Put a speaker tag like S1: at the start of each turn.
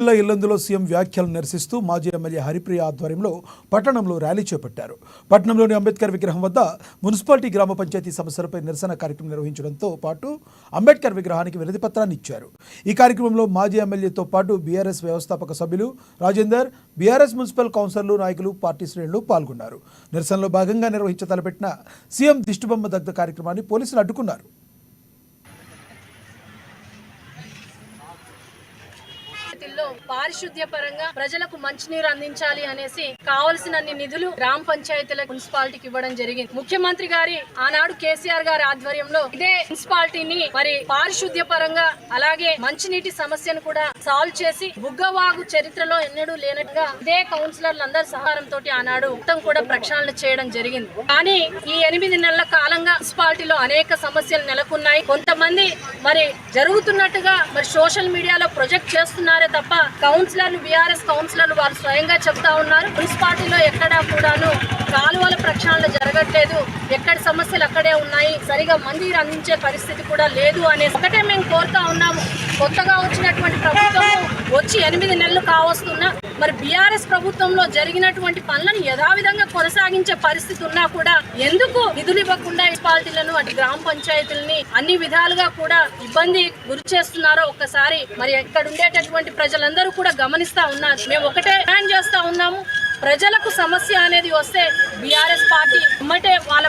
S1: ఇల్లందులో CM వ్యాఖ్యలను నిరసిస్తూ మాజీ ఎమ్మెల్యే హరిప్రియ ఆధ్వర్యంలో పట్టణంలో ర్యాలీ చేపట్టారు. పట్టణంలోని అంబేద్కర్ విగ్రహం వద్ద మున్సిపాలిటీ గ్రామ పంచాయతీ సమస్యలపై నిరసన కార్యక్రమం నిర్వహించడంతో పాటు అంబేద్కర్ విగ్రహానికి వినతి పత్రాన్ని ఇచ్చారు. ఈ కార్యక్రమంలో మాజీ ఎమ్మెల్యేతో పాటు బీఆర్ఎస్ వ్యవస్థాపక సభ్యులు రాజేందర్, బీఆర్ఎస్ మున్సిపల్ కౌన్సిలర్లు, నాయకులు, పార్టీ శ్రేణులు పాల్గొన్నారు. నిరసనలో భాగంగా తలపెట్టిన సీఎం దిష్టిబొమ్మ దగ్ధ కార్యక్రమాన్ని పోలీసులు అడ్డుకున్నారు.
S2: పారిశుద్ధ్య పరంగా ప్రజలకు మంచినీరు అందించాలి అనేసి కావలసినన్ని నిధులు గ్రామ పంచాయతీల మున్సిపాలిటీకి ఇవ్వడం జరిగింది. ముఖ్యమంత్రి గారి ఆనాడు కేసీఆర్ గారి ఆధ్వర్యంలో ఇదే మున్సిపాలిటీని మరి పారిశుద్ధ్య పరంగా అలాగే మంచినీటి సమస్యను కూడా సాల్వ్ చేసి బుగ్గవాగు చరిత్రలో ఎన్నడూ లేనట్టుగా ఇదే కౌన్సిలర్లు అందరి సహకారంతో ఆనాడు మొత్తం కూడా ప్రక్షాళన చేయడం జరిగింది. కానీ ఈ 8 నెలల కాలంగా మున్సిపాలిటీలో అనేక సమస్యలు నెలకొన్నాయి. కొంతమంది మరి జరుగుతున్నట్టుగా మరి సోషల్ మీడియాలో ప్రొజెక్ట్ చేస్తున్నారే తప్ప కౌన్సిలర్లు, బీఆర్ఎస్ కౌన్సిలర్లు వాళ్ళు స్వయంగా చెప్తా ఉన్నారు, మున్సిపాలిటీలో ఎక్కడా కూడాను కాలువల ప్రక్షాళన జరగట్లేదు, ఎక్కడి సమస్యలు అక్కడే ఉన్నాయి, సరిగా మందిని అందించే పరిస్థితి కూడా లేదు అనే ఒకటే మేము కోరుతా ఉన్నాము. కొత్తగా వచ్చినటువంటి ప్రభుత్వం వచ్చి 8 నెలలు కావస్తున్నా మరి బీఆర్ఎస్ ప్రభుత్వంలో జరిగినటువంటి పనులను యథావిధంగా కొనసాగించే పరిస్థితి ఉన్నా కూడా ఎందుకు నిధులు ఇవ్వకుండా మున్సిపాలిటీలను అటు గ్రామ పంచాయతీలని అన్ని విధాలుగా కూడా ఇబ్బంది గురి చేస్తున్నారో ఒక్కసారి మరి ఇక్కడ ఉండేటటువంటి ప్రజలందరూ కూడా గమనిస్తా ఉన్నారు. మేము ఒకటే డిమాండ్ చేస్తా ఉన్నాము, ప్రజలకు సమస్య అనేది వస్తే బీఆర్ఎస్ పార్టీ వాళ్ళ